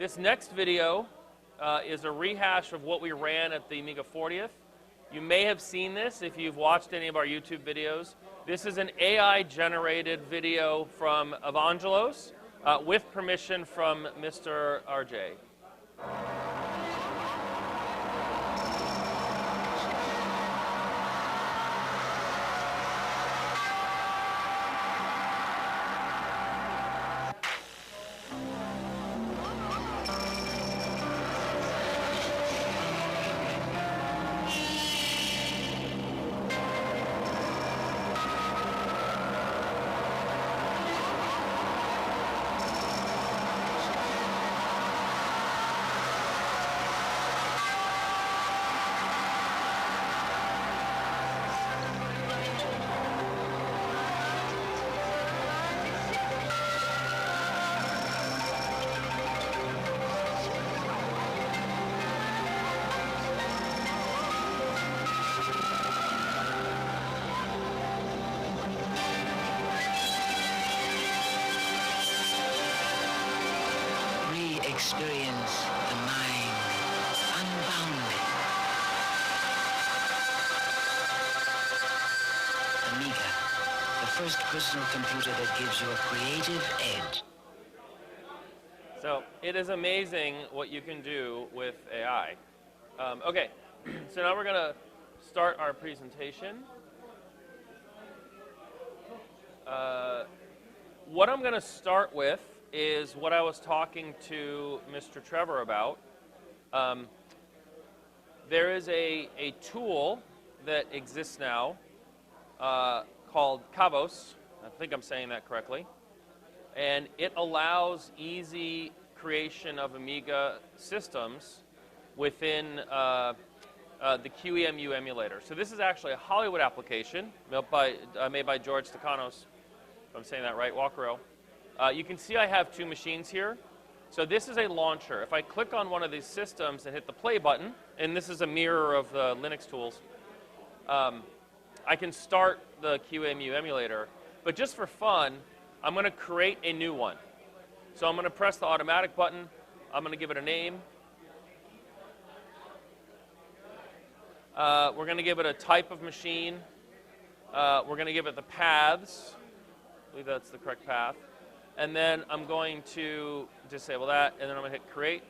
This next video is a rehash of what we ran at the Amiga 40th. You may have seen this if you've watched any of our YouTube videos. This is an AI-generated video from Evangelos with permission from Mr. RJ. Experience the mind unbounded. Amiga, the first personal computer that gives you a creative edge. So it is amazing what you can do with AI. Okay, so now we're going to start our presentation. What I'm going to start with is what I was talking to Mr. Trevor about. There is a tool that exists now called Kyvos. I think I'm saying that correctly. And it allows easy creation of Amiga systems within the QEMU emulator. So this is actually a Hollywood application made by George Stakanos, if I'm saying that right, Walkero. You can see I have two machines here. So this is a launcher. If I click on one of these systems and hit the play button, and this is a mirror of the Linux tools, I can start the QEMU emulator. But just for fun, I'm going to create a new one. So I'm going to press the automatic button. I'm going to give it a name. We're going to give it a type of machine. We're going to give it the paths. I believe that's the correct path. And then I'm going to disable that, and then I'm going to hit create.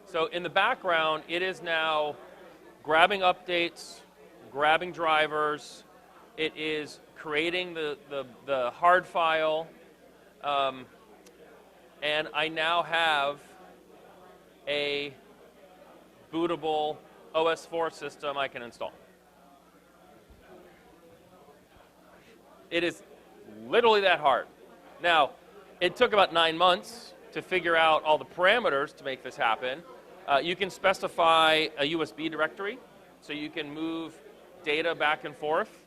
So in the background, it is now grabbing updates, grabbing drivers. It is creating the hard file. And I now have a bootable OS/4 system I can install. It is literally that hard. Now, it took about 9 months to figure out all the parameters to make this happen. You can specify a USB directory, so you can move data back and forth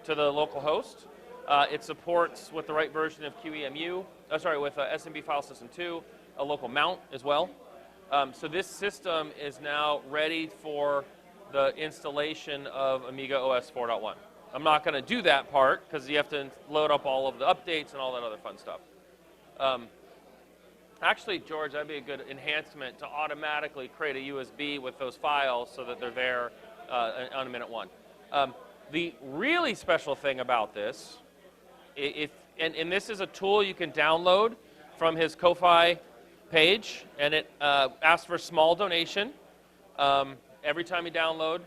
to the local host. It supports, with the right version of QEMU, with SMB file system 2, a local mount as well. So this system is now ready for the installation of Amiga OS 4.1. I'm not going to do that part because you have to load up all of the updates and all that other fun stuff. Actually, George, that'd be a good enhancement to automatically create a USB with those files so that they're there on minute one. The really special thing about this, and this is a tool you can download from his Ko-Fi page, and it asks for a small donation every time you download.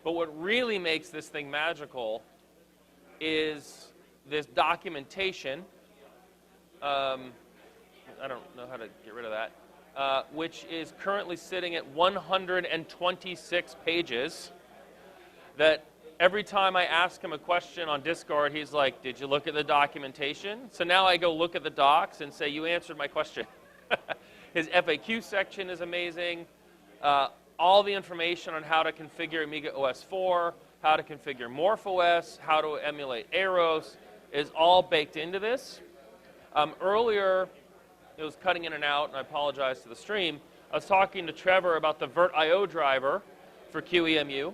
But what really makes this thing magical is this documentation. I don't know how to get rid of that, which is currently sitting at 126 pages. That every time I ask him a question on Discord, he's like, did you look at the documentation? So now I go look at the docs and say, you answered my question. His FAQ section is amazing. All the information on how to configure Amiga OS 4, how to configure MorphOS, how to emulate Aeros is all baked into this. Earlier, it was cutting in and out, and I apologize to the stream. I was talking to Trevor about the VirtIO driver for QEMU.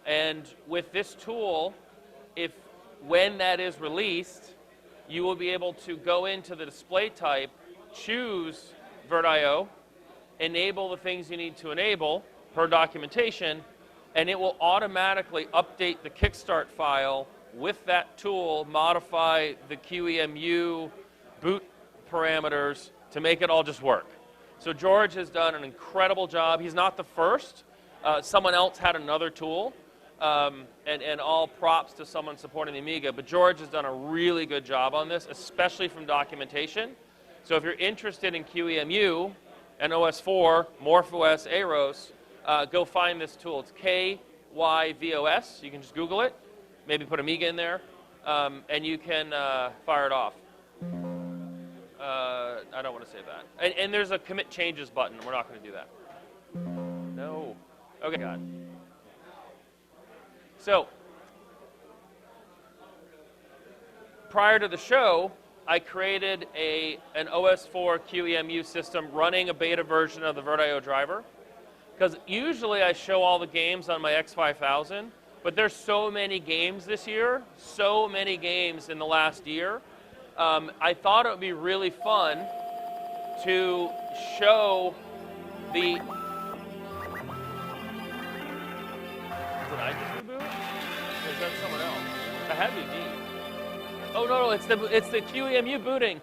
And with this tool, when that is released, you will be able to go into the display type, choose VirtIO, enable the things you need to enable per documentation, and it will automatically update the Kickstart file with that tool, modify the QEMU boot parameters to make it all just work. So George has done an incredible job. He's not the first. Someone else had another tool, and all props to someone supporting the Amiga, but George has done a really good job on this, especially from documentation. So if you're interested in QEMU and OS4, MorphOS, Aros, go find this tool. It's Kyvos. You can just Google it, maybe put Amiga in there, and you can fire it off. I don't want to say that. And there's a commit changes button. We're not going to do that. No. Okay, God. So, prior to the show, I created an OS4 QEMU system running a beta version of the VirtIO driver. Because usually I show all the games on my X5000, but there's so many games this year, so many games in the last year. I thought it would be really fun to show the... Did I just reboot? Or is that someone else? I had me. Oh no, it's the QEMU booting.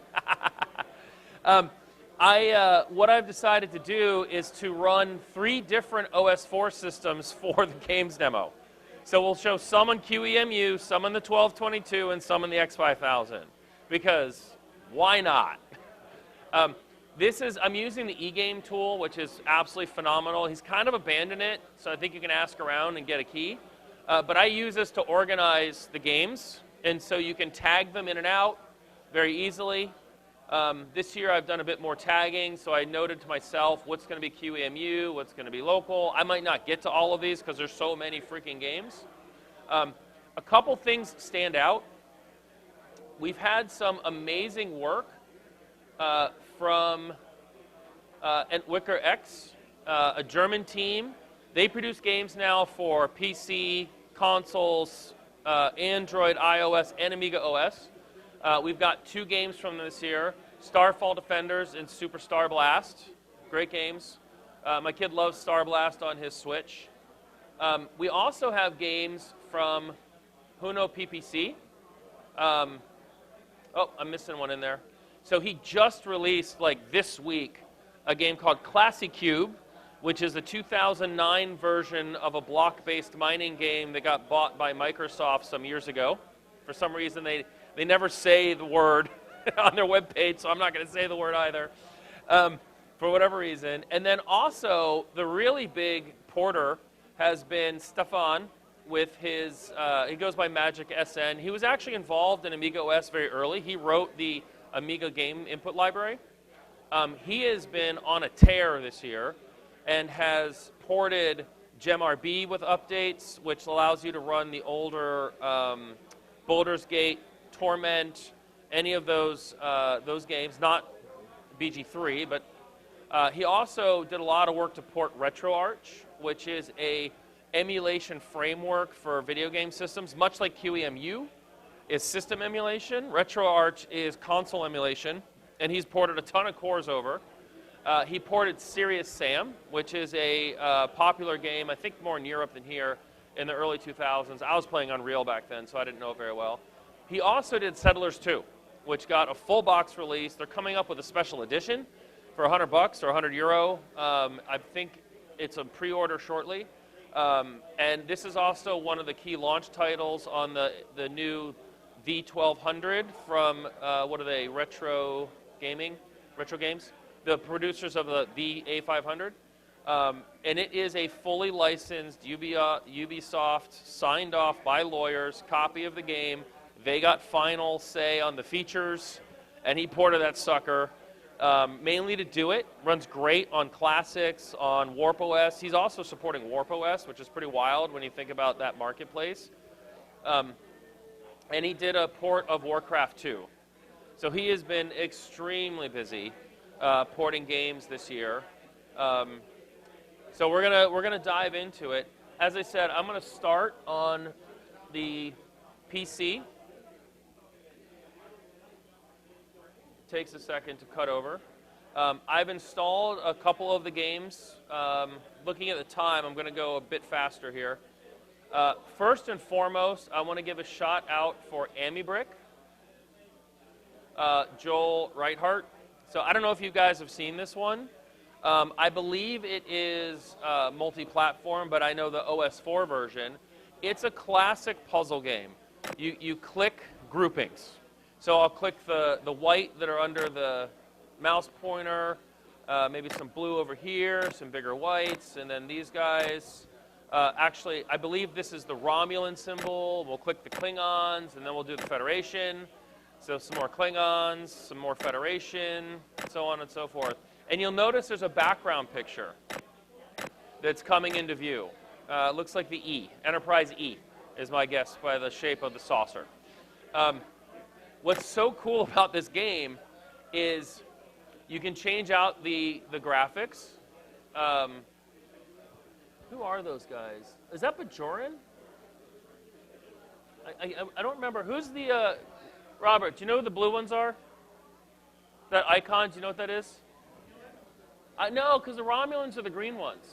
What I've decided to do is to run 3 different OS4 systems for the games demo. So we'll show some on QEMU, some on the 1222, and some on the X5000. Because why not? I'm using the eGame tool, which is absolutely phenomenal. He's kind of abandoned it, so I think you can ask around and get a key. But I use this to organize the games, and so you can tag them in and out very easily. This year I've done a bit more tagging, so I noted to myself what's going to be QEMU, what's going to be local. I might not get to all of these because there's so many freaking games. A couple things stand out. We've had some amazing work from Entwickler X, a German team. They produce games now for PC, consoles, Android, iOS, and Amiga OS. We've got 2 games from them this year, Starfall Defenders and Super Star Blast. Great games. My kid loves Star Blast on his Switch. We also have games from Huno PPC. Oh, I'm missing one in there. So he just released, like this week, a game called Classy Cube, which is a 2009 version of a block-based mining game that got bought by Microsoft some years ago. For some reason, they never say the word on their webpage, so I'm not going to say the word either, for whatever reason. And then also, the really big porter has been Stefan with his, he goes by Magic SN. He was actually involved in Amiga OS very early. He wrote the Amiga game input library. He has been on a tear this year and has ported GemRB with updates, which allows you to run the older Baldur's Gate, Torment, any of those games, not BG3, but he also did a lot of work to port RetroArch, which is a emulation framework for video game systems, much like QEMU is system emulation. RetroArch is console emulation, and he's ported a ton of cores over. He ported Serious Sam, which is a popular game, I think more in Europe than here, in the early 2000s. I was playing Unreal back then, so I didn't know it very well. He also did Settlers 2, which got a full box release. They're coming up with a special edition for $100 or €100. I think it's a pre-order shortly. And this is also one of the key launch titles on the new V1200 from, what are they, Retro Games, the producers of the A500. And it is a fully licensed Ubisoft, signed off by lawyers, copy of the game. They got final say on the features, and he ported that sucker. Mainly to do it. Runs great on classics, on Warp OS. He's also supporting Warp OS, which is pretty wild when you think about that marketplace. And he did a port of Warcraft 2. So he has been extremely busy porting games this year. So we're gonna dive into it. As I said, I'm gonna start on the PC. takes a second to cut over. I've installed a couple of the games. Looking at the time, I'm going to go a bit faster here. First and foremost, I want to give a shout out for Amibrick, Joel Reithart. So I don't know if you guys have seen this one. I believe it is multi-platform, but I know the OS4 version. It's a classic puzzle game. You click groupings. So I'll click the white that are under the mouse pointer, maybe some blue over here, some bigger whites, and then these guys. Actually, I believe this is the Romulan symbol. We'll click the Klingons, and then we'll do the Federation. So some more Klingons, some more Federation, so on and so forth. And you'll notice there's a background picture that's coming into view. Looks like the E, Enterprise E, is my guess by the shape of the saucer. What's so cool about this game is you can change out the graphics. Who are those guys? Is that Bajoran? I don't remember. Who's the, Robert, do you know who the blue ones are? That icon, do you know what that is? No, because the Romulans are the green ones.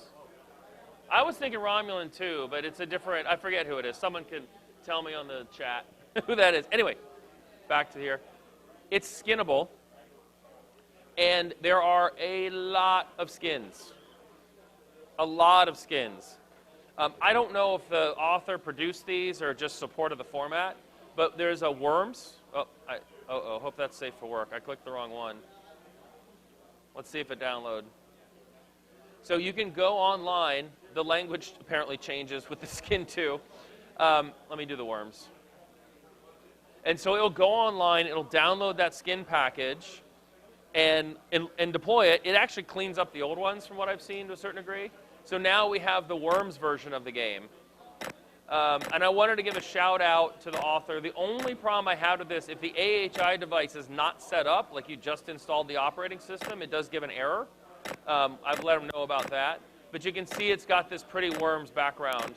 I was thinking Romulan too, but it's a different, I forget who it is. Someone can tell me on the chat who that is. Anyway, back to here. It's skinnable, and there are a lot of skins. A lot of skins. I don't know if the author produced these or just supported the format, but there's a Worms. Hope that's safe for work. I clicked the wrong one. Let's see if it downloads. So you can go online. The language apparently changes with the skin too. Let me do the Worms. And so it'll go online. It'll download that skin package and deploy it. It actually cleans up the old ones from what I've seen to a certain degree. So now we have the Worms version of the game. And I wanted to give a shout out to the author. The only problem I have with this, if the AHI device is not set up, like you just installed the operating system, it does give an error. I've let them know about that. But you can see it's got this pretty Worms background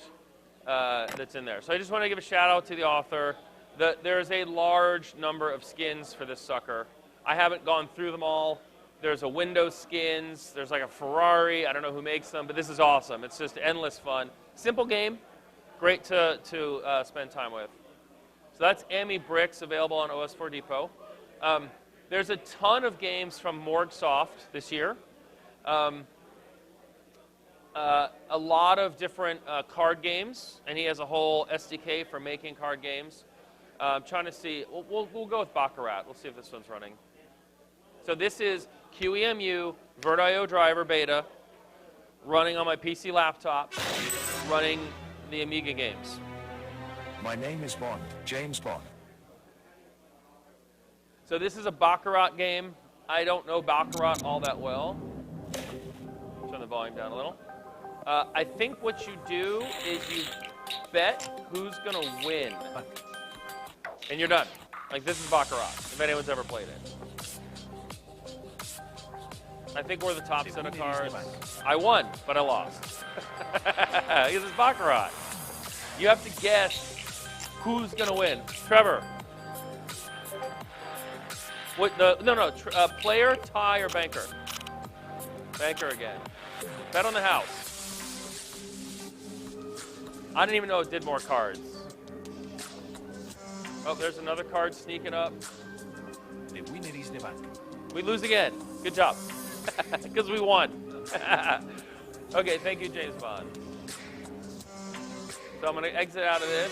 that's in there. So I just want to give a shout out to the author. There's a large number of skins for this sucker. I haven't gone through them all. There's a Windows skins. There's like a Ferrari. I don't know who makes them, but this is awesome. It's just endless fun. Simple game. Great to spend time with. So that's Amibricks, available on OS4 Depot. There's a ton of games from Morgsoft this year. A lot of different card games, and he has a whole SDK for making card games. I'm trying to see. We'll go with Baccarat. We'll see if this one's running. So this is QEMU VirtIO driver beta, running on my PC laptop, running the Amiga games. My name is Bond, James Bond. So this is a Baccarat game. I don't know Baccarat all that well. Turn the volume down a little. I think what you do is you bet who's going to win. And you're done. Like, this is Baccarat, if anyone's ever played it. I think we're the top set of cards. I won, but I lost. This is Baccarat. You have to guess who's going to win. Trevor. What player, tie, or banker? Banker again. Bet on the house. I didn't even know it did more cards. Oh, there's another card sneaking up. The winner is the bank. We lose again. Good job. Because we won. Okay, thank you, James Bond. So I'm going to exit out of this.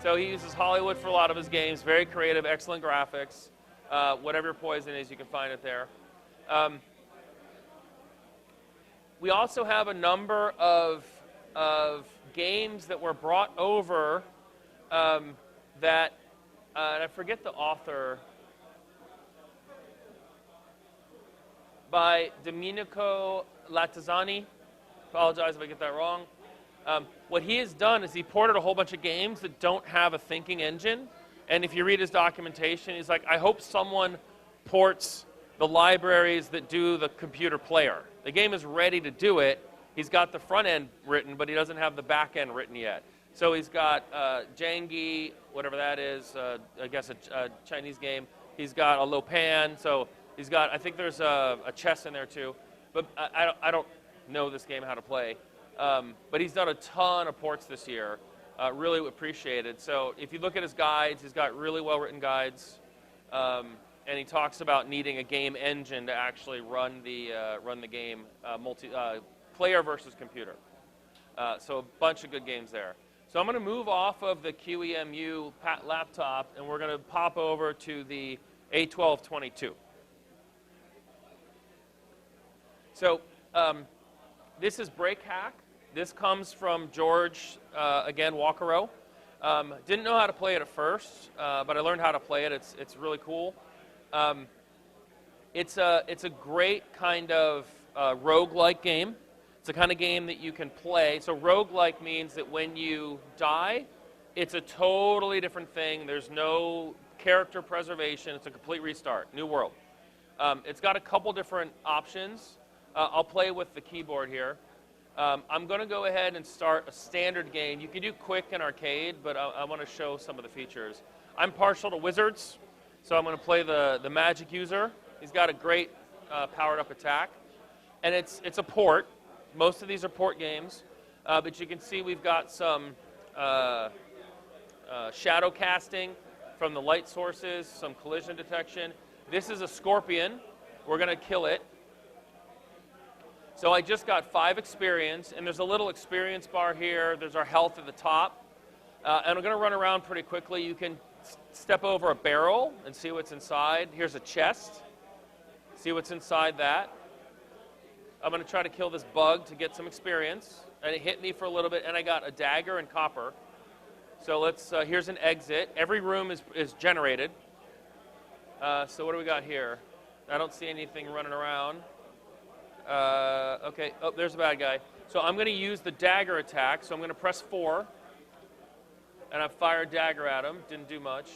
So he uses Hollywood for a lot of his games. Very creative, excellent graphics. Whatever your poison is, you can find it there. We also have a number of games that were brought over that, and I forget the author, by Domenico Lattizzani. Apologize if I get that wrong. What he has done is he ported a whole bunch of games that don't have a thinking engine. And if you read his documentation, he's like, I hope someone ports the libraries that do the computer player. The game is ready to do it. He's got the front end written, but he doesn't have the back end written yet. So he's got Jangi, whatever that is, I guess a Chinese game, He's got a low pan, so he's got, I think there's a chest in there too. But I don't know this game how to play. But he's done a ton of ports this year. Really appreciated. So if you look at his guides, he's got really well-written guides. And he talks about needing a game engine to actually run the game, player versus computer. So a bunch of good games there. So I'm going to move off of the QEMU laptop, and we're going to pop over to the A1222. So this is Breakhack. This comes from George, again, Walkerow. Didn't know how to play it at first, but I learned how to play it. It's really cool. It's a great kind of roguelike game. It's the kind of game that you can play. So roguelike means that when you die, it's a totally different thing. There's no character preservation. It's a complete restart, new world. It's got a couple different options. I'll play with the keyboard here. I'm going to go ahead and start a standard game. You can do quick and arcade, but I want to show some of the features. I'm partial to wizards, so I'm going to play the magic user. He's got a great powered-up attack. And it's a port. Most of these are port games. But you can see we've got some shadow casting from the light sources, some collision detection. This is a scorpion. We're going to kill it. So I just got 5 experience, and there's a little experience bar here. There's our health at the top. And I'm going to run around pretty quickly. You can step over a barrel and see what's inside. Here's a chest. See what's inside that. I'm going to try to kill this bug to get some experience. And it hit me for a little bit, and I got a dagger and copper. So let's, here's an exit. Every room is generated. So what do we got here? I don't see anything running around. Okay, oh, there's a bad guy. So I'm going to use the dagger attack. So I'm going to press 4. And I fired dagger at him. Didn't do much.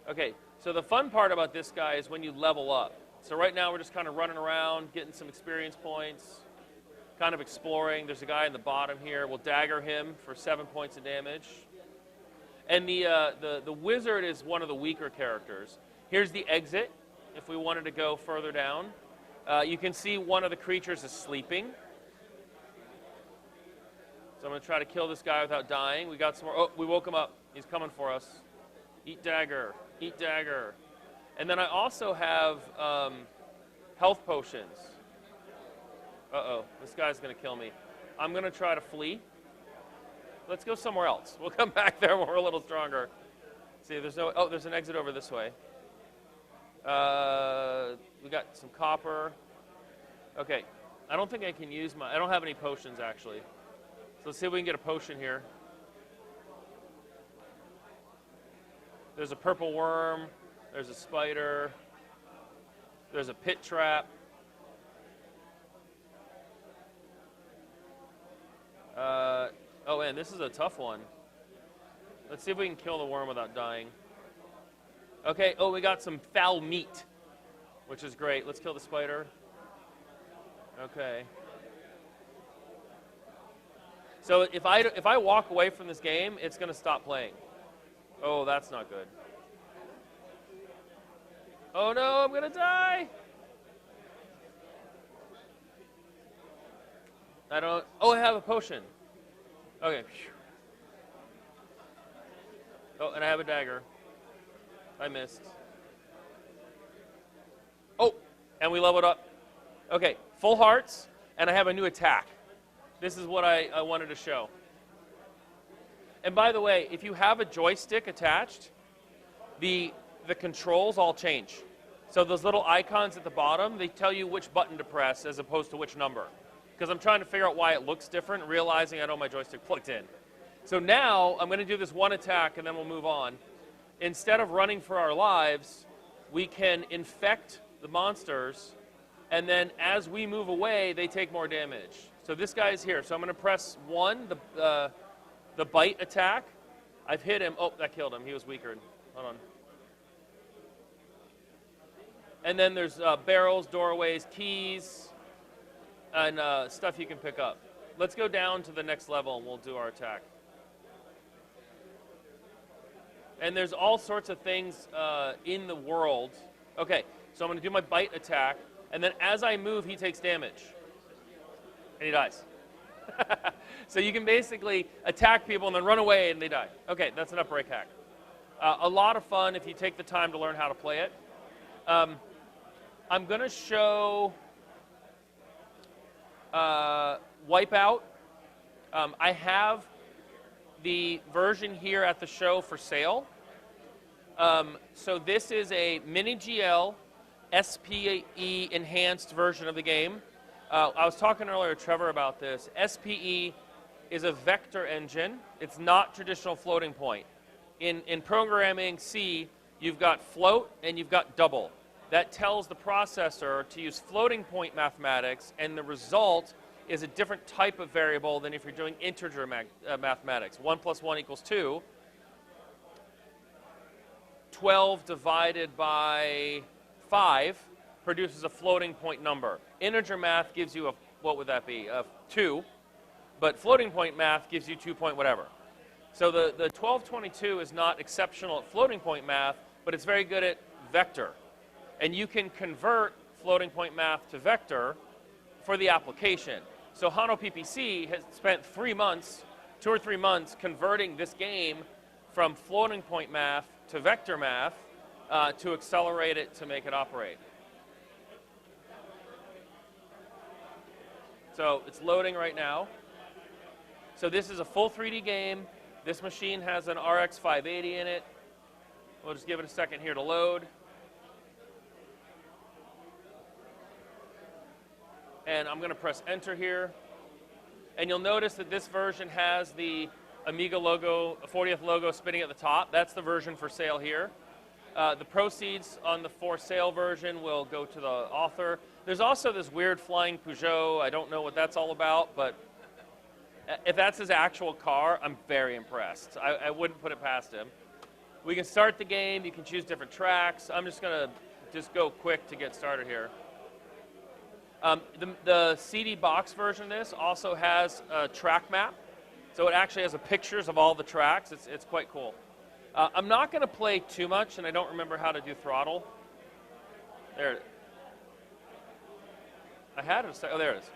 Okay, so the fun part about this guy is when you level up. So right now we're just kind of running around, getting some experience points, kind of exploring. There's a guy in the bottom here. We'll dagger him for 7 points of damage. And the wizard is one of the weaker characters. Here's the exit if we wanted to go further down. You can see one of the creatures is sleeping. So I'm going to try to kill this guy without dying. We got some more. Oh, we woke him up. He's coming for us. Eat dagger. Eat dagger. And then I also have health potions. Uh-oh. This guy's going to kill me. I'm going to try to flee. Let's go somewhere else. We'll come back there when we're a little stronger. See, there's no... Oh, there's an exit over this way. We got some copper. Okay. I don't think I can use my... I don't have any potions, actually. So let's see if we can get a potion here. There's a purple worm. There's a spider. There's a pit trap. Oh, man, this is a tough one. Let's see if we can kill the worm without dying. Okay, oh, we got some foul meat, which is great. Let's kill the spider. Okay. So if I walk away from this game, it's going to stop playing. Oh, that's not good. Oh no, I'm going to die. Oh, I have a potion. Okay. Oh, and I have a dagger. I missed. Oh, and we leveled up. Okay, full hearts, and I have a new attack. This is what I wanted to show. And by the way, if you have a joystick attached, the controls all change. So those little icons at the bottom, they tell you which button to press as opposed to which number. Because I'm trying to figure out why it looks different, realizing I don't have my joystick plugged in. So now I'm going to do this one attack, and then we'll move on. Instead of running for our lives, we can infect the monsters, and then as we move away, they take more damage. So this guy is here. So I'm going to press 1, the bite attack. I've hit him. Oh, that killed him. He was weaker. Hold on. And then there's barrels, doorways, keys, and stuff you can pick up. Let's go down to the next level, and we'll do our attack. And there's all sorts of things in the world. Okay, so I'm going to do my bite attack, and then as I move, he takes damage. And he dies. So you can basically attack people and then run away and they die. Okay, that's enough Breakhack. A lot of fun if you take the time to learn how to play it. I'm going to show Wipeout. I have the version here at the show for sale. So this is a mini GL SPE enhanced version of the game. I was talking earlier to Trevor about this. SPE is a vector engine. It's not traditional floating point. In programming C, you've got float and you've got double. That tells the processor to use floating point mathematics, and the result is a different type of variable than if you're doing integer mathematics. 1 + 1 = 2. 12 divided by 5 produces a floating point number. Integer math gives you a, what would that be, a 2, but floating point math gives you 2 point whatever. So the 1222 is not exceptional at floating point math, but it's very good at vector. And you can convert floating point math to vector for the application. So Hano PPC has spent 3 months, 2 or 3 months, converting this game from floating point math to vector math to accelerate it to make it operate. So it's loading right now. So this is a full 3D game. This machine has an RX 580 in it. We'll just give it a second here to load. And I'm going to press enter here. And you'll notice that this version has the Amiga logo, 40th logo spinning at the top. That's the version for sale here. The proceeds on the for sale version will go to the author. There's also this weird flying Peugeot. I don't know what that's all about, but if that's his actual car, I'm very impressed. I wouldn't put it past him. We can start the game. You can choose different tracks. I'm just going to go quick to get started here. The CD box version of this also has a track map. So it actually has pictures of all the tracks. It's quite cool. I'm not going to play too much, and I don't remember how to do throttle. There it is. I had it. Oh, there it is.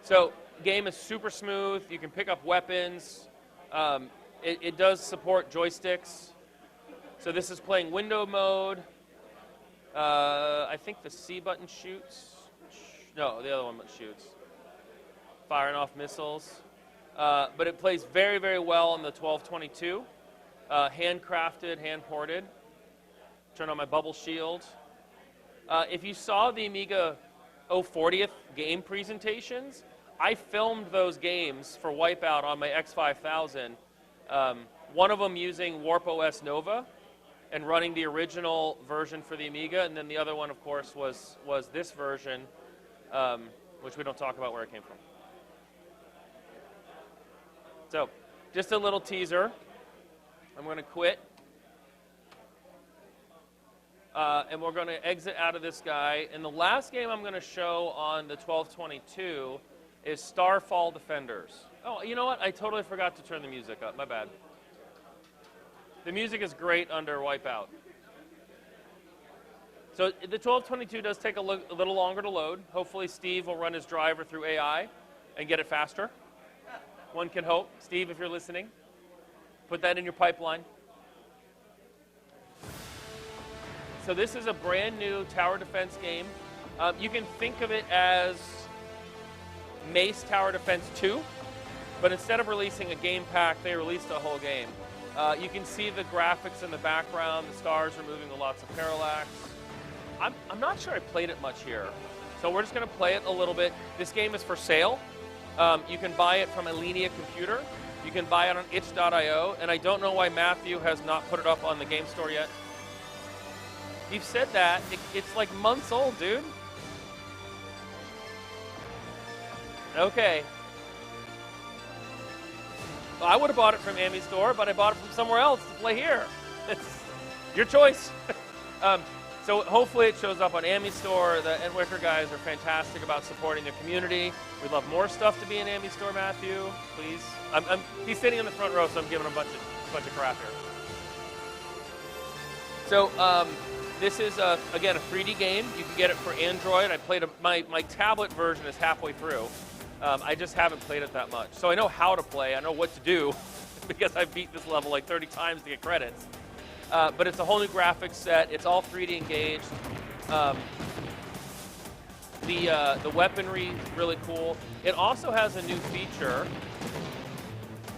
So game is super smooth. You can pick up weapons. It does support joysticks. So this is playing window mode. I think the C button shoots. No, the other one shoots. Firing off missiles. But it plays very, very well on the 1222. Handcrafted, hand-ported. Turn on my bubble shield. If you saw the Amiga 040th game presentations, I filmed those games for Wipeout on my X5000. One of them using Warp OS Nova and running the original version for the Amiga, and then the other one, of course, was this version, which we don't talk about where it came from. So, just a little teaser. I'm going to quit. And we're going to exit out of this guy. And the last game I'm going to show on the 1222 is Starfall Defenders. Oh, you know what? I totally forgot to turn the music up. My bad. The music is great under Wipeout. So the 1222 does take a little longer to load. Hopefully Steve will run his driver through AI and get it faster. One can hope. Steve, if you're listening, put that in your pipeline. So this is a brand new tower defense game. You can think of it as Mace Tower Defense 2, but instead of releasing a game pack, they released a whole game. You can see the graphics in the background. The stars are moving with lots of parallax. I'm not sure I played it much here, so we're just going to play it a little bit. This game is for sale. You can buy it from a Linea computer. You can buy it on itch.io, and I don't know why Matthew has not put it up on the game store yet. You've said that. It's like months old, dude. Okay. Well, I would have bought it from Ami Store, but I bought it from somewhere else to play here. It's your choice. So hopefully it shows up on Ami Store. The Endwicker guys are fantastic about supporting the community. We'd love more stuff to be in Ami Store, Matthew. Please. He's sitting in the front row, so I'm giving him a bunch of crap here. So this is, again, a 3D game. You can get it for Android. I played my tablet version is halfway through. I just haven't played it that much. So I know how to play. I know what to do because I beat this level like 30 times to get credits. But it's a whole new graphics set. It's all 3D engaged. The weaponry is really cool. It also has a new feature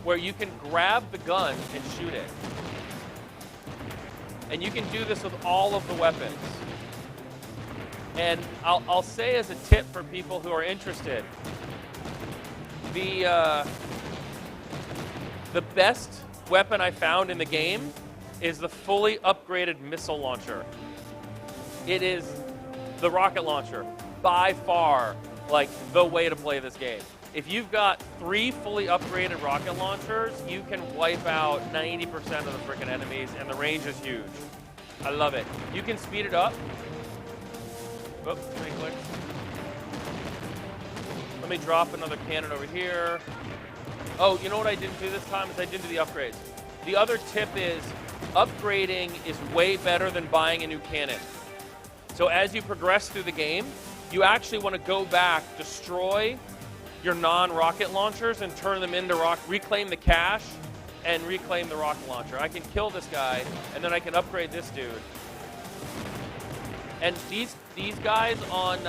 where you can grab the gun and shoot it. And you can do this with all of the weapons. And I'll say as a tip for people who are interested, the best weapon I found in the game is the fully upgraded missile launcher. It is the rocket launcher, by far, like the way to play this game. If you've got 3 fully upgraded rocket launchers, you can wipe out 90% of the freaking enemies, and the range is huge. I love it. You can speed it up. Oops, 3 clicks. Let me drop another cannon over here. Oh, you know what I didn't do this time is I didn't do the upgrades. The other tip is upgrading is way better than buying a new cannon. So as you progress through the game, you actually want to go back, destroy your non-rocket launchers and turn them into reclaim the cache and reclaim the rocket launcher. I can kill this guy and then I can upgrade this dude. And these guys on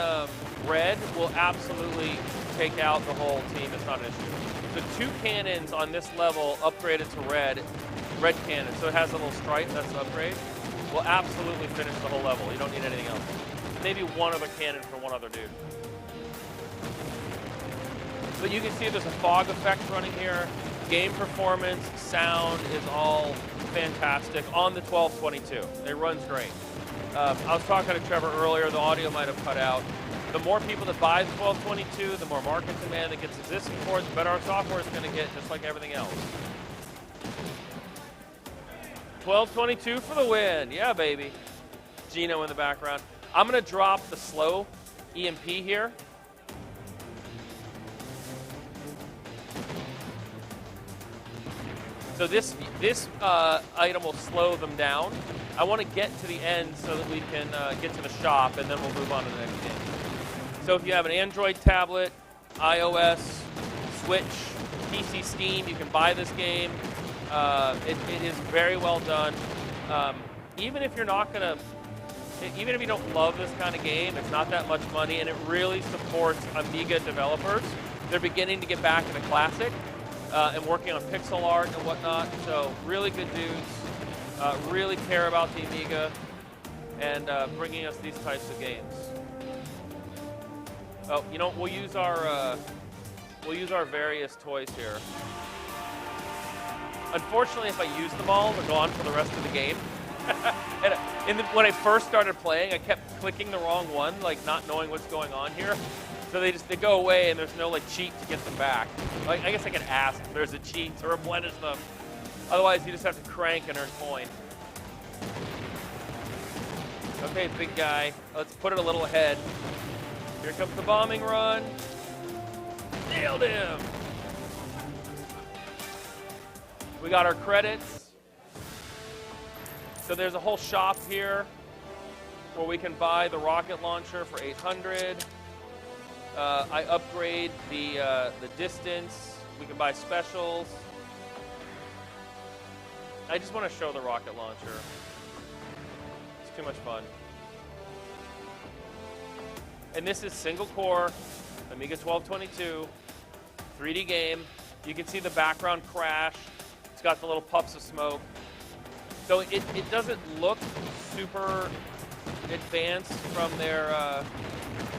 red will absolutely take out the whole team. It's not an issue. So 2 cannons on this level upgraded to red cannon. So it has a little stripe, that's the upgrade. Will absolutely finish the whole level. You don't need anything else. Maybe one other cannon for one other dude. But you can see there's a fog effect running here. Game performance, sound is all fantastic on the 1222. It runs great. I was talking to Trevor earlier, the audio might have cut out. The more people that buy the 1222, the more market demand that gets existing for it, the better our software is going to get, just like everything else. 1222 for the win. Yeah, baby. Gino in the background. I'm going to drop the slow EMP here. So this item will slow them down. I want to get to the end so that we can get to the shop, and then we'll move on to the next game. So if you have an Android tablet, iOS, Switch, PC, Steam, you can buy this game. It is very well done. Even if you're not gonna, even if you don't love this kind of game, it's not that much money, and it really supports Amiga developers. They're beginning to get back into classic and working on pixel art and whatnot. So really good dudes, really care about the Amiga, and bringing us these types of games. Oh, you know, we'll use our various toys here. Unfortunately, if I use them all, they're gone for the rest of the game. And when I first started playing, I kept clicking the wrong one, like not knowing what's going on here. So they go away, and there's no like cheat to get them back. Like, I guess I could ask if there's a cheat to replenish them. Otherwise, you just have to crank and earn coin. Okay, big guy. Let's put it a little ahead. Here comes the bombing run. Nailed him. We got our credits. So there's a whole shop here where we can buy the rocket launcher for 800. I upgrade the distance. We can buy specials. I just want to show the rocket launcher. It's too much fun. And this is single core, Amiga 1222, 3D game. You can see the background crash. It's got the little puffs of smoke. So it doesn't look super advanced from their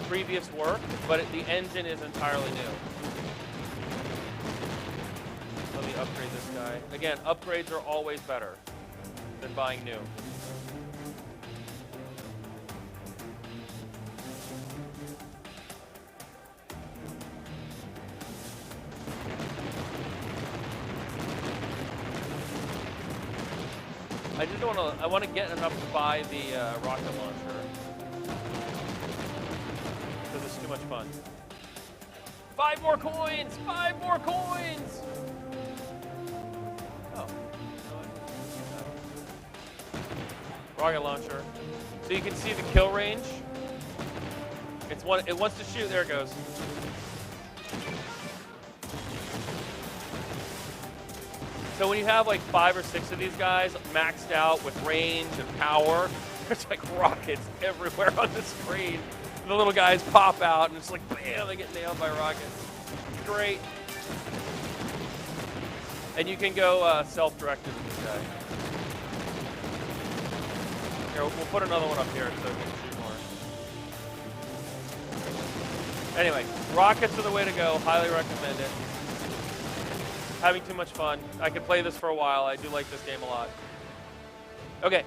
previous work, but the engine is entirely new. Let me upgrade this guy. Again, upgrades are always better than buying new. I want to get enough to buy the rocket launcher because it's too much fun. 5 more coins! 5 more coins! Oh. Rocket launcher. So you can see the kill range. It wants to shoot. There it goes. So when you have like 5 or 6 of these guys maxed out with range and power, there's like rockets everywhere on the screen. The little guys pop out and it's like, bam, they get nailed by rockets. Great. And you can go self-directed with this guy. Here, we'll put another one up here so we can shoot more. Anyway, rockets are the way to go. Highly recommend it. Having too much fun. I could play this for a while. I do like this game a lot. Okay,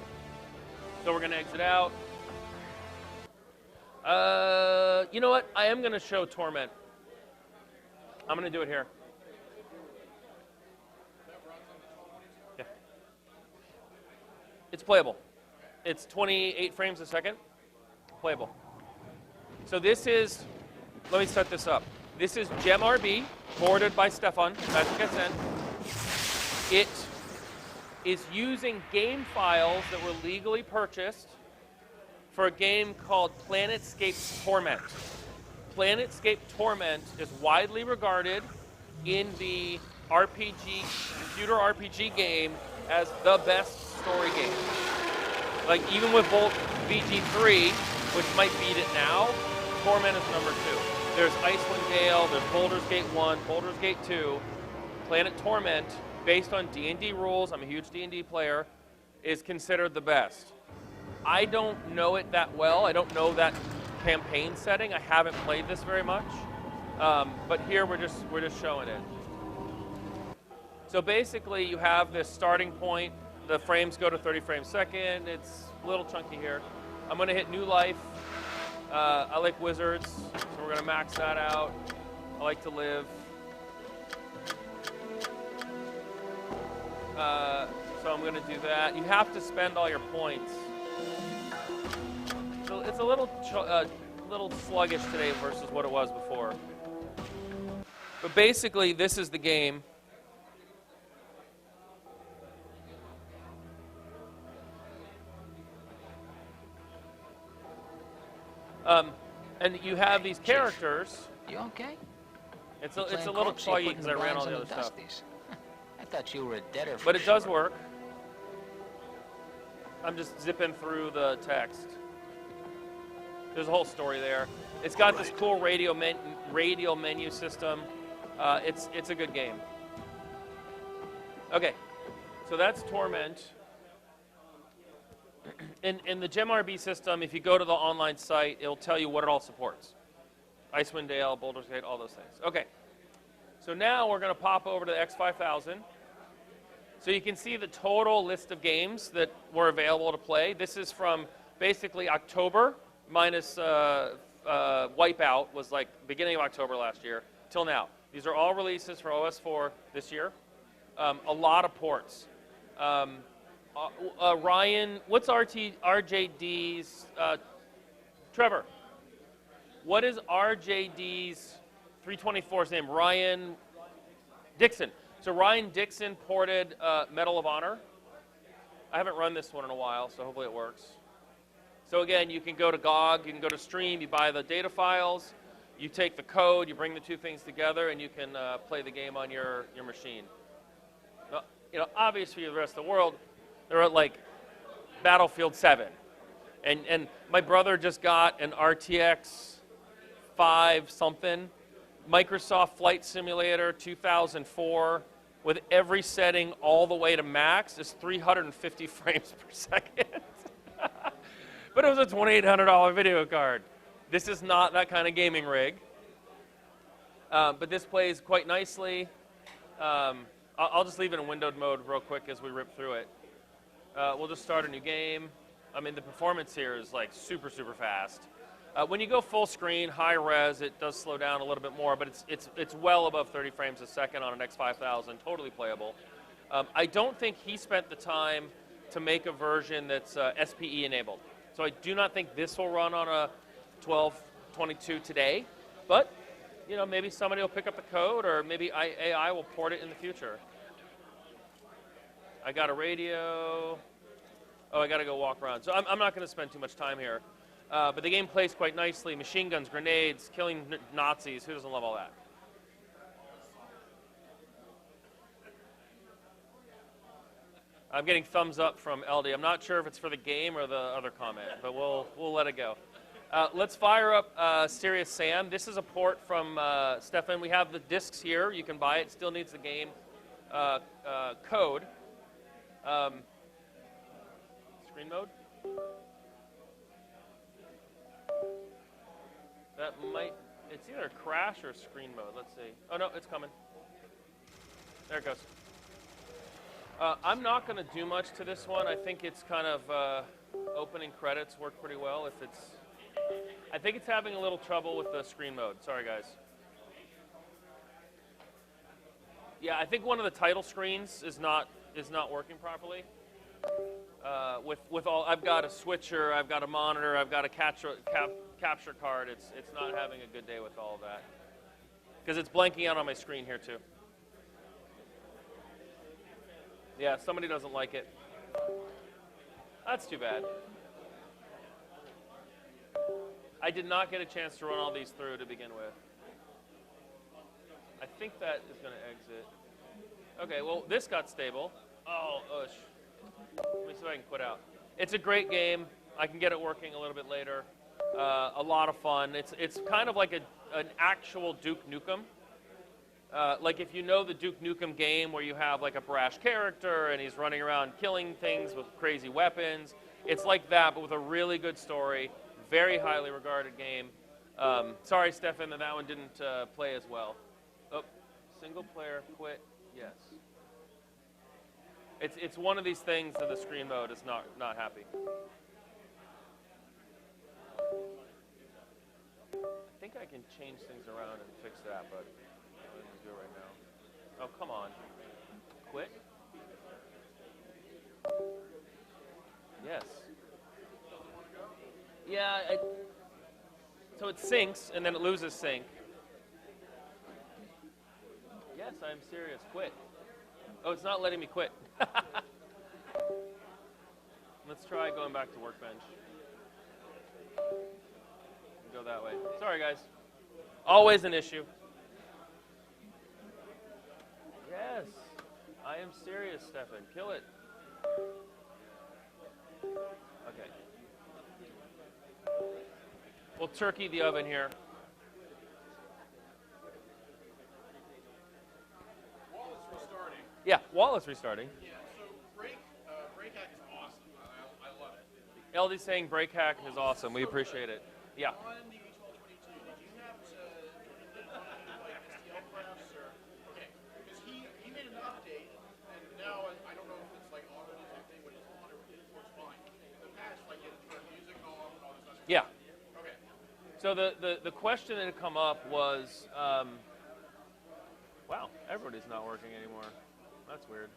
so we're going to exit out. You know what? I am going to show Torment. I'm going to do it here. Yeah. It's playable. It's 28 frames a second. Playable. So this is, let me set this up. This is GemRB, boarded by Stefan, Magic SN. It is using game files that were legally purchased for a game called Planetscape Torment. Planetscape Torment is widely regarded in the RPG, computer RPG game as the best story game. Like even with Bolt VG3, which might beat it now, Torment is number 2. There's Icewind Dale, there's Baldur's Gate 1, Baldur's Gate 2. Planet Torment, based on D&D rules, I'm a huge D&D player, is considered the best. I don't know it that well. I don't know that campaign setting. I haven't played this very much. But here we're just showing it. So basically you have this starting point. The frames go to 30 frames a second. It's a little chunky here. I'm going to hit New Life. I like wizards, so we're going to max that out. I like to live. So I'm going to do that. You have to spend all your points. So it's a little sluggish today versus what it was before. But basically, this is the game. And you have these characters. You okay? It's a little chuggy because I ran all the other stuff. I thought you were a debtor for But it does sure. work. I'm just zipping through the text. There's a whole story there. It's got this cool radial menu system. It's a good game. Okay, so that's Torment. In the GemRB system, if you go to the online site, it'll tell you what it all supports. Icewind Dale, Baldur's Gate, all those things. Okay, so now we're going to pop over to the X5000. So you can see the total list of games that were available to play. This is from basically October minus Wipeout was like beginning of October last year till now. These are all releases for OS4 this year. A lot of ports. Ryan, what's RJD's, Trevor, what is RJD's 324's name? Ryan Dixon. So Ryan Dixon ported Medal of Honor. I haven't run this one in a while, so hopefully it works. So again, you can go to GOG, you can go to Stream, you buy the data files, you take the code, you bring the two things together, and you can play the game on your machine. Now, obviously for the rest of the world, they're at like Battlefield 7. And my brother just got an RTX 5 something, Microsoft Flight Simulator 2004, with every setting all the way to max, is 350 frames per second. But it was a $2,800 video card. This is not that kind of gaming rig. But this plays quite nicely. I'll just leave it in windowed mode real quick as we rip through it. We'll just start a new game. I mean, the performance here is like super, super fast. When you go full screen, high res, it does slow down a little bit more, but it's well above 30 frames a second on an X5000, totally playable. I don't think he spent the time to make a version that's SPE enabled. So I do not think this will run on a 1222 today, but maybe somebody will pick up the code, or maybe AI will port it in the future. I got a radio. Oh, I got to go walk around. So I'm not going to spend too much time here. But the game plays quite nicely. Machine guns, grenades, killing Nazis. Who doesn't love all that? I'm getting thumbs up from LD. I'm not sure if it's for the game or the other comment, but we'll let it go. Let's fire up Serious Sam. This is a port from Stefan. We have the discs here. You can buy it. Still needs the game code. Screen mode? That might, it's either crash or screen mode. Let's see. Oh, no, it's coming. There it goes. I'm not going to do much to this one. I think it's kind of opening credits work pretty well. I think it's having a little trouble with the screen mode. Sorry, guys. Yeah, I think one of the title screens is not working properly. With all, I've got a switcher, I've got a monitor, I've got a capture card. It's not having a good day with all of that because it's blanking out on my screen here too. Yeah, somebody doesn't like it. That's too bad. I did not get a chance to run all these through to begin with. I think that is going to exit. Okay, well, this got stable. Oh, ush. Let me see if I can quit out. It's a great game. I can get it working a little bit later. A lot of fun. It's kind of like an actual Duke Nukem. Like if you know the Duke Nukem game where you have like a brash character and he's running around killing things with crazy weapons. It's like that, but with a really good story. Very highly regarded game. Sorry, Stefan, that one didn't play as well. Oh, single player, quit, yes. It's one of these things that the screen mode is not happy. I think I can change things around and fix that, but I'm going to do it right now. Oh, come on. Quit? Yes. Yeah, so it syncs, and then it loses sync. Yes, I'm serious. Quit. Oh, it's not letting me quit. Let's try going back to Workbench. Go that way. Sorry, guys. Always an issue. Yes. I am serious, Stefan. Kill it. Okay. We'll turkey the oven here. Wallet's restarting. Yeah, Wallet's restarting. Yeah, so Breakhack is awesome. I love it. LD's saying Breakhack is awesome. We appreciate it. Yeah. On the A1222, did you have to like STL crafts or okay? Because he made an update, and now I don't know if it's like auto detecting when it's on or it works fine. In the past, like it turned music off and all this stuff. Yeah. Okay. So the question that had come up was, wow, everybody's not working anymore. That's weird.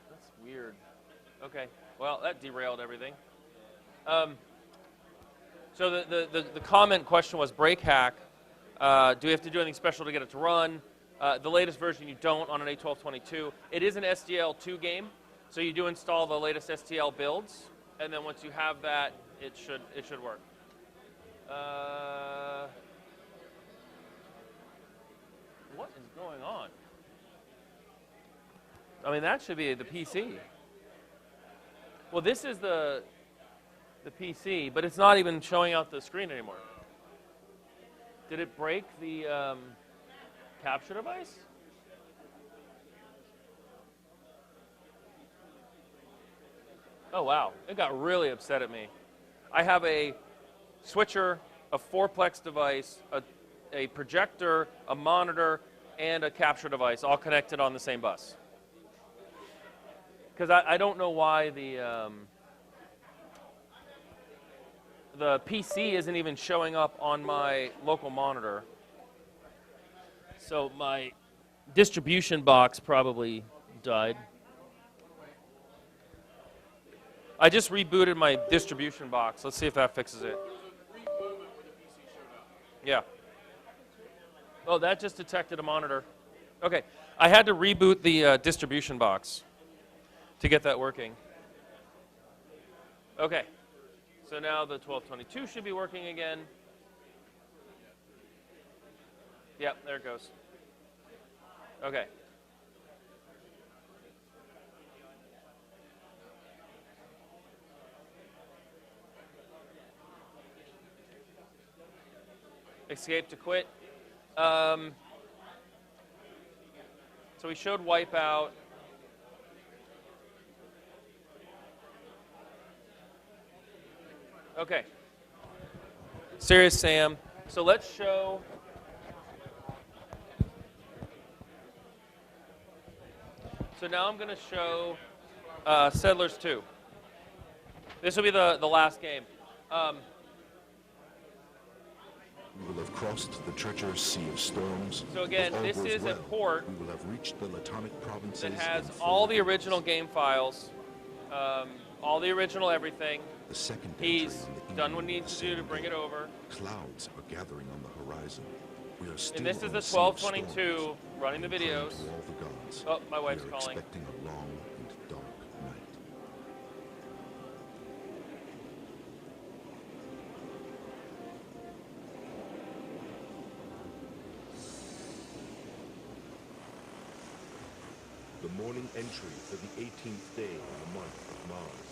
That's weird. Okay. Well, that derailed everything. So the comment question was Breakhack. Do we have to do anything special to get it to run? The latest version you don't on an A1222. It is an SDL2 game, so you do install the latest STL builds, and then once you have that, it should work. What is going on? I mean, that should be the PC. Well, this is the PC, but it's not even showing out the screen anymore. Did it break the capture device? Oh, wow. It got really upset at me. I have a switcher, a fourplex device, a projector, a monitor, and a capture device all connected on the same bus. Because I don't know why the PC isn't even showing up on my local monitor. So my distribution box probably died. I just rebooted my distribution box. Let's see if that fixes it. There was a brief moment where the PC showed up. Yeah. Oh, that just detected a monitor. Okay. I had to reboot the distribution box. to get that working. Okay, so now the 1222 should be working again. Yep, there it goes. Okay. Escape to quit. So we showed Wipeout. Okay. Serious Sam. So let's show. So now I'm going to show Settlers 2. This will be the last game. We will have crossed the treacherous sea of storms. So again, If all this goes is a well, port we will have reached the Latonic provinces that has in all 4 the days. original game files, all the original everything. The second He's entry on the done what he evening needs of to do to the bring it over. Clouds are gathering on the horizon. We are still And this is on the a sea of 1222 storms. running the Praying videos. to all the gods. Oh, my wife's we are calling. expecting a long and dark night. The morning entry for the 18th day of the month of Mars.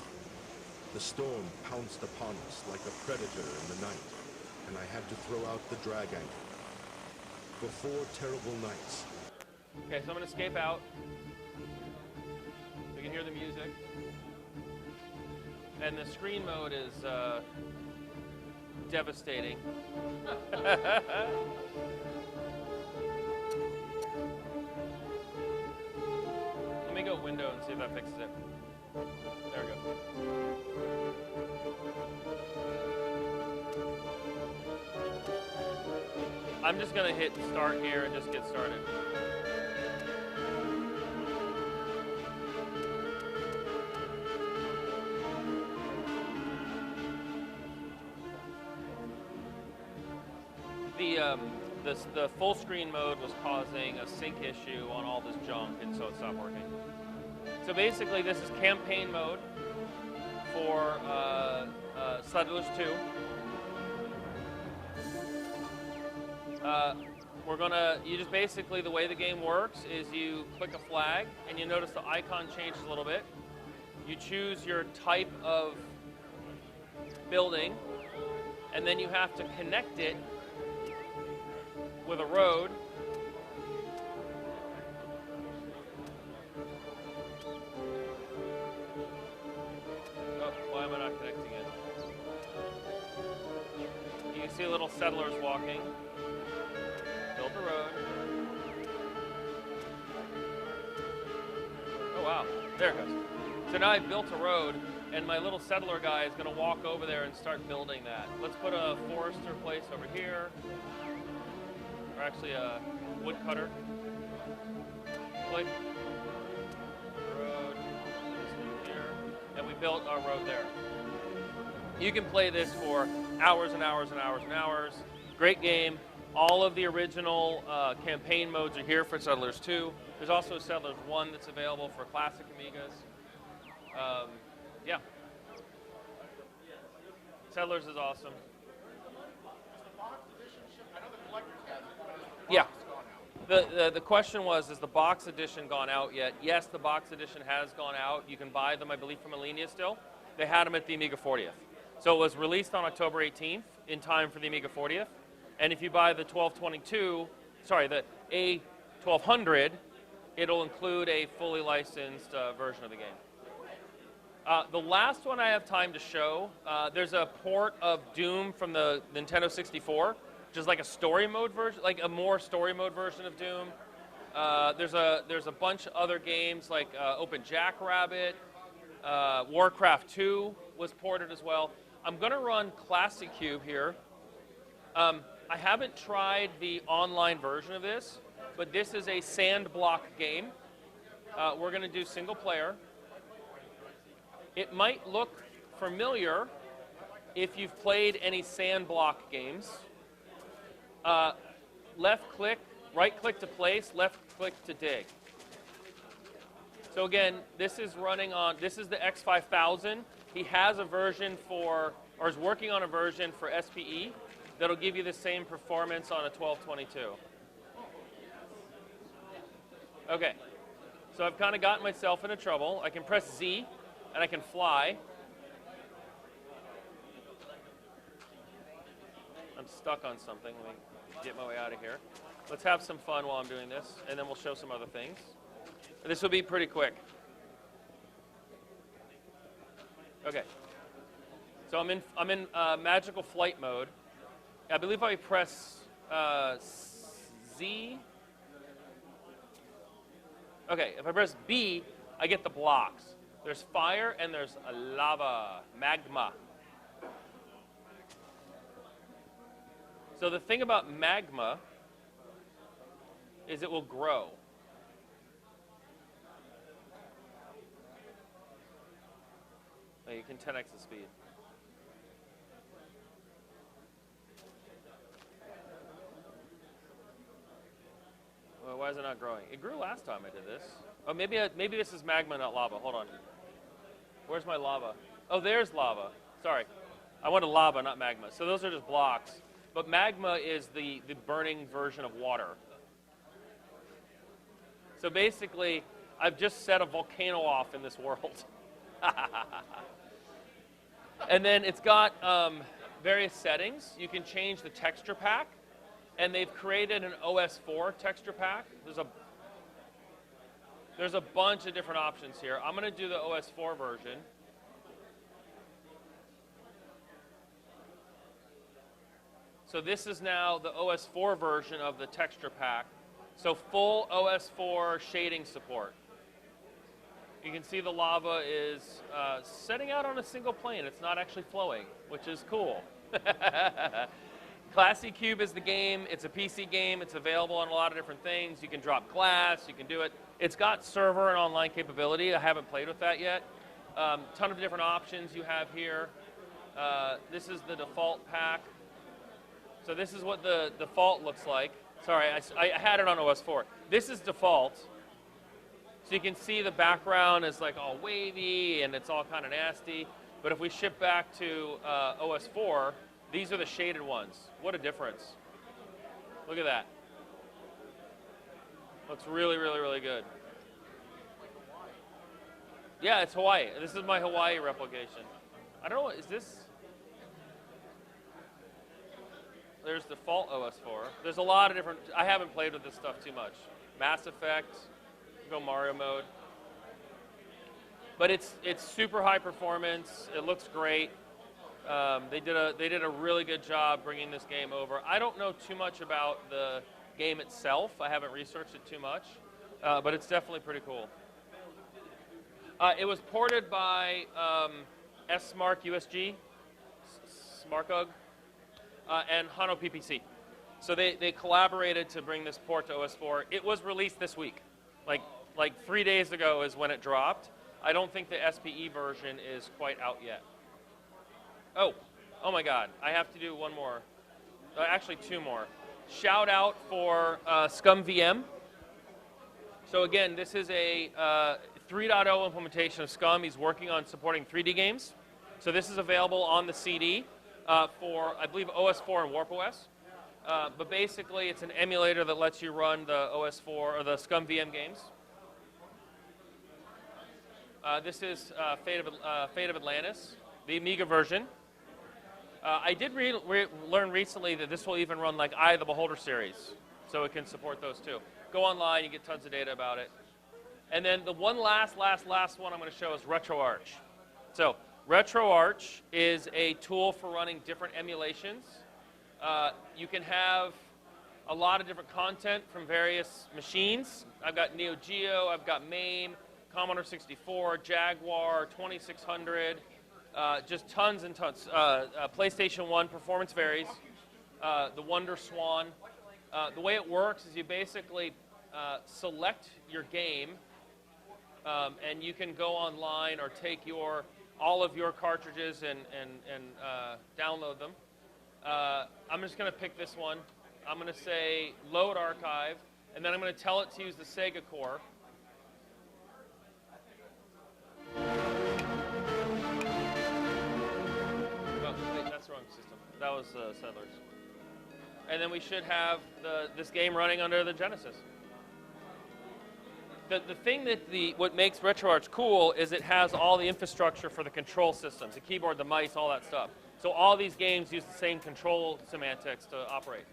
The storm pounced upon us like a predator in the night, and I had to throw out the drag anchor. For 4 terrible nights. Okay, so I'm going to escape out. We can hear the music. And the screen mode is devastating. Let me go window and see if that fixes it. There we go. I'm just going to hit start here and just get started. The full screen mode was causing a sync issue on all this junk, and so it stopped working. So basically, this is campaign mode for Settlers 2. You just basically, the way the game works is you click a flag, and you notice the icon changes a little bit. You choose your type of building, and then you have to connect it with a road. Oh, why am I not connecting it? You can see little settlers walking. Build a road. Oh wow, there it goes. So now I've built a road, and my little settler guy is going to walk over there and start building that. Let's put a forester place over here. Or actually a woodcutter. Click. Road. Here. And we built our road there. You can play this for hours and hours and hours and hours. Great game. All of the original campaign modes are here for Settlers 2. There's also Settlers 1 that's available for classic Amigas. Yeah. Settlers is awesome. Yeah. The question was, has the box edition gone out yet? Yes, the box edition has gone out. You can buy them, I believe, from Alenia still. They had them at the Amiga 40th. So it was released on October 18th in time for the Amiga 40th. And if you buy the the A1200, it'll include a fully licensed version of the game. The last one I have time to show, there's a port of Doom from the Nintendo 64. Just like a story mode version, like a more story mode version of Doom. There's a bunch of other games like Open Jackrabbit, Warcraft 2 was ported as well. I'm going to run Classic Cube here. I haven't tried the online version of this, but this is a sandblock game. We're going to do single player. It might look familiar if you've played any sandblock games. Left click, right click to place, left click to dig. So again, this is running on, this is the X5000. He has a version for, or is working on a version for SPE that'll give you the same performance on a 1222. Okay, so I've kind of gotten myself into trouble. I can press Z, and I can fly. I'm stuck on something. Let me get my way out of here. Let's have some fun while I'm doing this, and then we'll show some other things. This will be pretty quick. Okay. So I'm in magical flight mode. I believe I press Z. Okay, if I press B, I get the blocks. There's fire and there's lava, magma. So the thing about magma is it will grow. Oh, you can 10x the speed. Well, why is it not growing? It grew last time I did this. Oh, maybe this is magma, not lava. Hold on. Where's my lava? Oh, there's lava. Sorry. I wanted lava, not magma. So those are just blocks. But magma is the burning version of water. So basically, I've just set a volcano off in this world. And then it's got various settings. You can change the texture pack. And they've created an OS 4 texture pack. There's a bunch of different options here. I'm going to do the OS 4 version. So this is now the OS 4 version of the texture pack. So full OS 4 shading support. You can see the lava is setting out on a single plane. It's not actually flowing, which is cool. Classy Cube is the game. It's a PC game. It's available on a lot of different things. You can drop glass. You can do it. It's got server and online capability. I haven't played with that yet. Ton of different options you have here. This is the default pack. So this is what the default looks like. Sorry, I had it on OS 4. This is default. So you can see the background is like all wavy and it's all kind of nasty. But if we ship back to OS 4, these are the shaded ones. What a difference. Look at that. Looks really, really, really good. Yeah, it's Hawaii. This is my Hawaii replication. I don't know, is this? There's default OS 4. There's a lot of different, I haven't played with this stuff too much. Mass Effect, go Mario mode. But it's super high performance. It looks great. They did a really good job bringing this game over. I don't know too much about the game itself. I haven't researched it too much, but it's definitely pretty cool. It was ported by S-Mark USG, SmartUG, and Hano PPC. So they collaborated to bring this port to OS 4. It was released this week. Like 3 days ago is when it dropped. I don't think the SPE version is quite out yet. Oh my God, I have to do one more. Actually, two more. Shout out for ScumVM. So again, this is a 3.0 implementation of Scum. He's working on supporting 3D games. So this is available on the CD for, I believe, OS 4 and Warp OS. But basically, it's an emulator that lets you run the OS 4 or the ScumVM games. This is Fate of Atlantis, the Amiga version. I did learn recently that this will even run like Eye of the Beholder series, so it can support those too. Go online, you get tons of data about it. And then the one last one I'm going to show is RetroArch. So RetroArch is a tool for running different emulations. You can have a lot of different content from various machines. I've got Neo Geo, I've got MAME, Commodore 64, Jaguar, 2600, just tons and tons. PlayStation 1, performance varies. The Wonder Swan. The way it works is you basically select your game, and you can go online or take all of your cartridges and download them. I'm just going to pick this one. I'm going to say load archive, and then I'm going to tell it to use the Sega core. Settlers. And then we should have this game running under the Genesis. The thing that what makes RetroArch cool is it has all the infrastructure for the control systems, the keyboard, the mice, all that stuff. So all these games use the same control semantics to operate.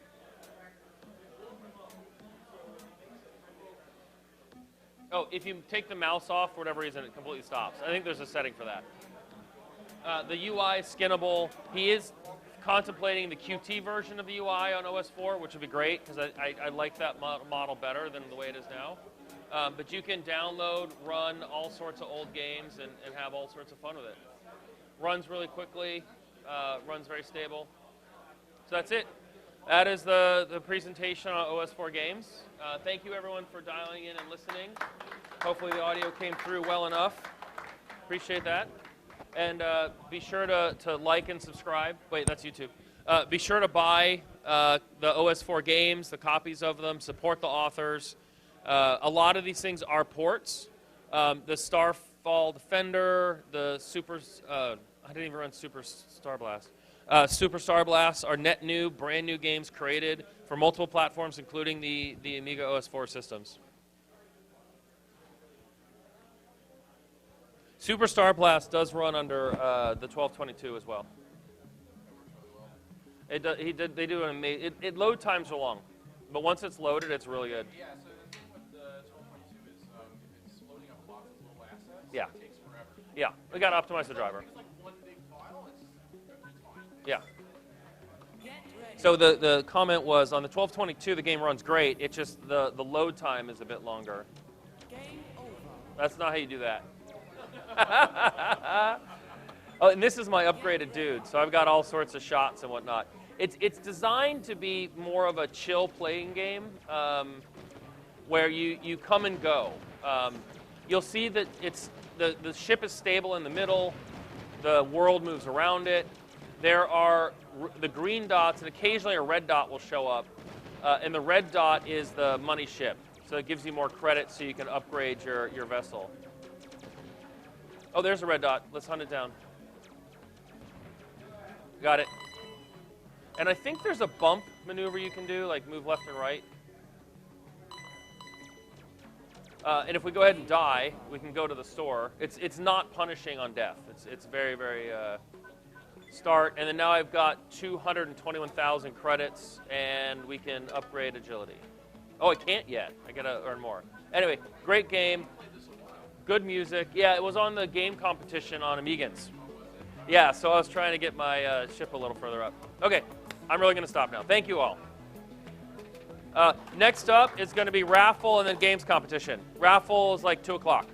Oh, if you take the mouse off for whatever reason, it completely stops. I think there's a setting for that. The UI is skinnable. He is contemplating the Qt version of the UI on OS 4, which would be great because I like that model better than the way it is now. But you can download, run all sorts of old games, and have all sorts of fun with it. Runs really quickly, runs very stable. So that's it. That is the presentation on OS 4 games. Thank you, everyone, for dialing in and listening. Hopefully the audio came through well enough. Appreciate that. And be sure to like and subscribe. Wait, that's YouTube. Be sure to buy the OS 4 games, the copies of them, support the authors. A lot of these things are ports. The Starfall Defender, the I didn't even run Super Star Blast. Super Star Blast are net new, brand new games created for multiple platforms, including the Amiga OS 4 systems. Super Star Blast does run under the 1222 as well. They do an amazing. Load times are long, but once it's loaded, it's really good. Yeah, so the thing with the 1222 is it's loading up lots of little assets. Yeah. It takes forever. Yeah, we got to optimize the driver. It's like one big file. It's fine. Yeah. So the comment was on the 1222 the game runs great. It's just the load time is a bit longer. That's not how you do that. Oh, and this is my upgraded dude, so I've got all sorts of shots and whatnot. It's designed to be more of a chill playing game where you come and go. You'll see that the ship is stable in the middle. The world moves around it. There are the green dots, and occasionally a red dot will show up. And the red dot is the money ship. So it gives you more credit so you can upgrade your vessel. Oh, there's a red dot. Let's hunt it down. Got it. And I think there's a bump maneuver you can do, like move left and right. And if we go ahead and die, we can go to the store. It's not punishing on death. It's very, very start. And then now I've got 221,000 credits, and we can upgrade agility. Oh, I can't yet. I gotta earn more. Anyway, great game. Good music. Yeah, it was on the game competition on Amigans. Yeah, so I was trying to get my ship a little further up. Okay, I'm really going to stop now. Thank you all. Next up is going to be raffle and then games competition. Raffle is like 2 o'clock.